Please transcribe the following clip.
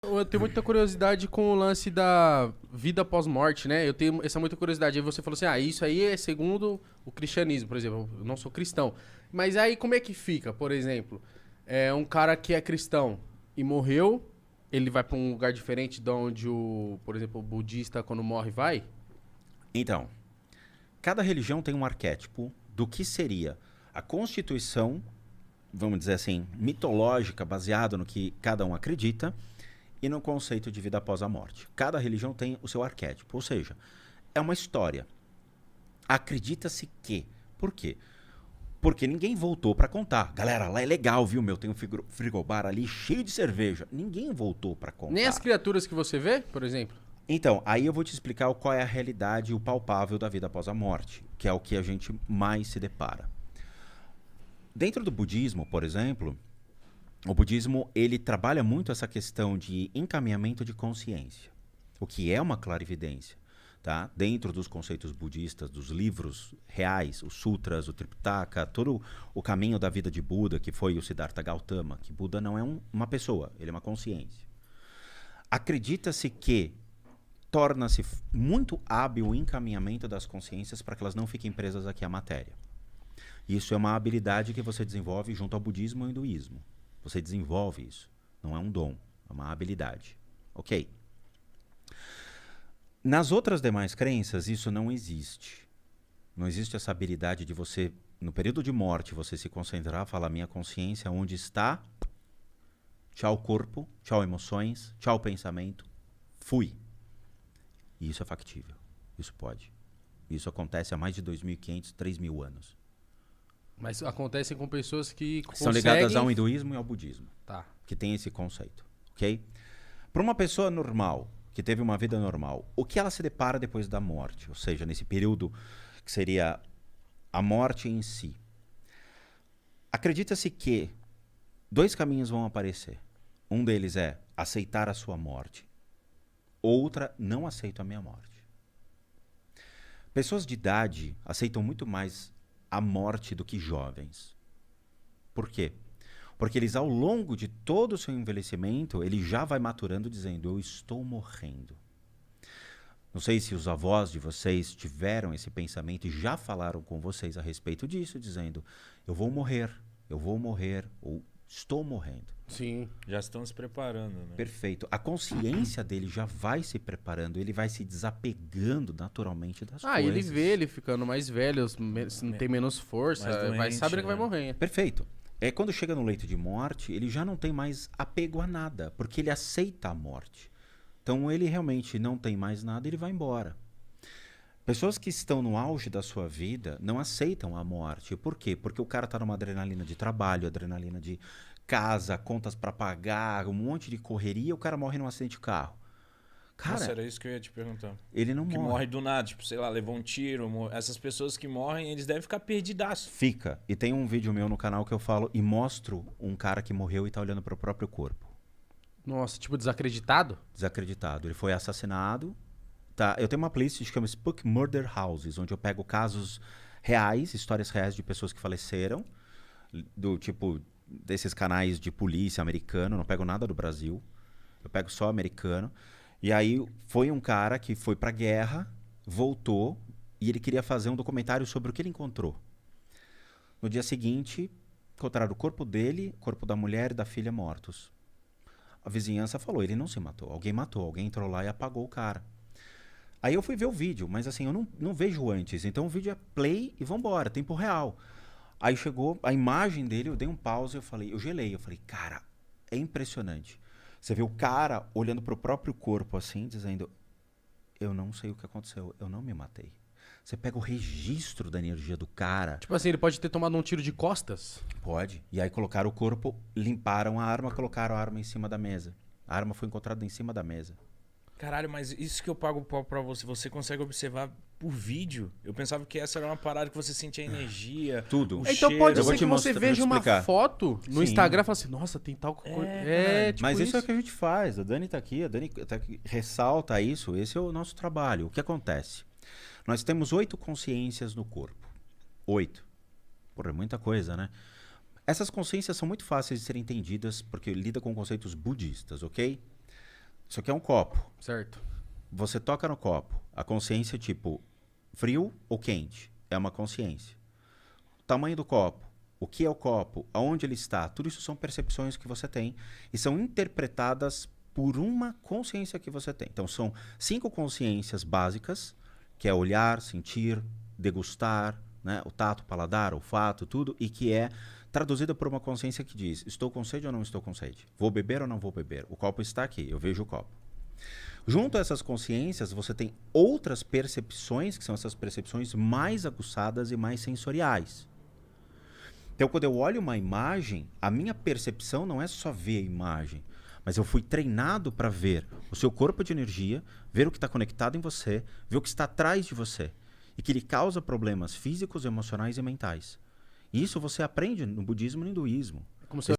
Eu tenho muita curiosidade com o lance da vida pós-morte, né? Eu tenho essa muita curiosidade. Aí você falou assim, isso aí é segundo o cristianismo, por exemplo. Eu não sou cristão. Mas aí como é que fica, por exemplo? É um cara que é cristão e morreu, ele vai pra um lugar diferente de onde por exemplo, o budista quando morre vai? Então, cada religião tem um arquétipo do que seria a constituição, vamos dizer assim, mitológica, baseado no que cada um acredita, e no conceito de vida após a morte. Cada religião tem o seu arquétipo, ou seja, é uma história. Acredita-se que. Por quê? Porque ninguém voltou para contar. Galera, lá é legal, viu, meu? Tem um frigobar ali cheio de cerveja. Ninguém voltou para contar. Nem as criaturas que você vê, por exemplo? Então, aí eu vou te explicar qual é a realidade, o palpável da vida após a morte, que é o que a gente mais se depara. Dentro do budismo, por exemplo, o budismo ele trabalha muito essa questão de encaminhamento de consciência, o que é uma clarividência. Tá? Dentro dos conceitos budistas, dos livros reais, os sutras, o Tripitaka, todo o caminho da vida de Buda, que foi o Siddhartha Gautama, que Buda não é uma pessoa, ele é uma consciência. Acredita-se que torna-se muito hábil o encaminhamento das consciências para que elas não fiquem presas aqui à matéria. Isso é uma habilidade que você desenvolve junto ao budismo e ao hinduísmo. Você desenvolve isso. Não é um dom, é uma habilidade. Ok? Nas outras demais crenças, isso não existe. Não existe essa habilidade de você, no período de morte, você se concentrar, falar minha consciência onde está, tchau corpo, tchau emoções, tchau pensamento, fui. E isso é factível. Isso pode. Isso acontece há mais de 2.500, 3.000 anos. Mas acontecem com pessoas que são ligadas ao hinduísmo e ao budismo. Tá. Que tem esse conceito. Ok? Para uma pessoa normal, que teve uma vida normal, o que ela se depara depois da morte? Ou seja, nesse período que seria a morte em si. Acredita-se que 2 caminhos vão aparecer. Um deles é aceitar a sua morte. Outra, não aceito a minha morte. Pessoas de idade aceitam muito mais a morte do que jovens. Por quê? Porque eles, ao longo de todo o seu envelhecimento, ele já vai maturando dizendo, eu estou morrendo. Não sei se os avós de vocês tiveram esse pensamento e já falaram com vocês a respeito disso, dizendo, eu vou morrer, ou estou morrendo. Sim. Já estão se preparando, né? Perfeito. A consciência dele já vai se preparando, ele vai se desapegando naturalmente das coisas. Ele vê ele ficando mais velho, não tem menos força, doente, vai saber que vai morrer. Perfeito. Quando chega no leito de morte, ele já não tem mais apego a nada, porque ele aceita a morte. Então ele realmente não tem mais nada, ele vai embora. Pessoas que estão no auge da sua vida não aceitam a morte. Por quê? Porque o cara está numa adrenalina de trabalho, adrenalina de casa, contas para pagar, um monte de correria, o cara morre num acidente de carro. Cara, Nossa, era isso que eu ia te perguntar. Ele não que morre. morre do nada, tipo, sei lá, levou um tiro. Essas pessoas que morrem, eles devem ficar perdidaço. Fica. E tem um vídeo meu no canal que eu falo e mostro um cara que morreu e tá olhando para o próprio corpo. Nossa, tipo desacreditado? Desacreditado. Ele foi assassinado. Tá? Eu tenho uma playlist que chama Spook Murder Houses, onde eu pego casos reais, histórias reais de pessoas que faleceram, do tipo desses canais de polícia americano, não pego nada do Brasil, eu pego só americano. E aí foi um cara que foi pra guerra, voltou e ele queria fazer um documentário sobre o que ele encontrou. No dia seguinte, encontraram o corpo dele, o corpo da mulher e da filha mortos. A vizinhança falou, ele não se matou, alguém entrou lá e apagou o cara. Aí eu fui ver o vídeo, mas assim, eu não vejo antes, então o vídeo é play e vambora, tempo real. Aí chegou a imagem dele, eu dei um pause, eu gelei, eu falei, cara, é impressionante. Você vê o cara olhando pro próprio corpo assim, dizendo, eu não sei o que aconteceu, eu não me matei. Você pega o registro da energia do cara. Tipo assim, ele pode ter tomado um tiro de costas? Pode. E aí colocaram o corpo, limparam a arma, colocaram a arma em cima da mesa. A arma foi encontrada em cima da mesa. Caralho, mas isso que eu pago pau pra você, você consegue observar por vídeo? Eu pensava que essa era uma parada que você sentia energia. Tudo. Então cheiro. pode Eu vou ser te que você mostrar, veja vou te uma explicar. foto no Sim. Instagram e fala assim, nossa, tem tal coisa. caralho. Tipo Mas isso é o que a gente faz. A Dani tá aqui, ressalta isso. Esse é o nosso trabalho. O que acontece? Nós temos 8 consciências no corpo. 8. Porra, é muita coisa, né? Essas consciências são muito fáceis de serem entendidas porque lida com conceitos budistas, ok? Isso aqui é um copo. Certo. Você toca no copo. A consciência, tipo, frio ou quente, é uma consciência. O tamanho do copo, o que é o copo, aonde ele está, tudo isso são percepções que você tem e são interpretadas por uma consciência que você tem. Então, são 5 consciências básicas, que é olhar, sentir, degustar, né? O tato, paladar, olfato, tudo, e que é traduzida por uma consciência que diz, estou com sede ou não estou com sede? Vou beber ou não vou beber? O copo está aqui, eu vejo o copo. Junto a essas consciências, você tem outras percepções, que são essas percepções mais aguçadas e mais sensoriais. Então, quando eu olho uma imagem, a minha percepção não é só ver a imagem, mas eu fui treinado para ver o seu corpo de energia, ver o que está conectado em você, ver o que está atrás de você, e que ele causa problemas físicos, emocionais e mentais. E isso você aprende no budismo e no hinduísmo. Como se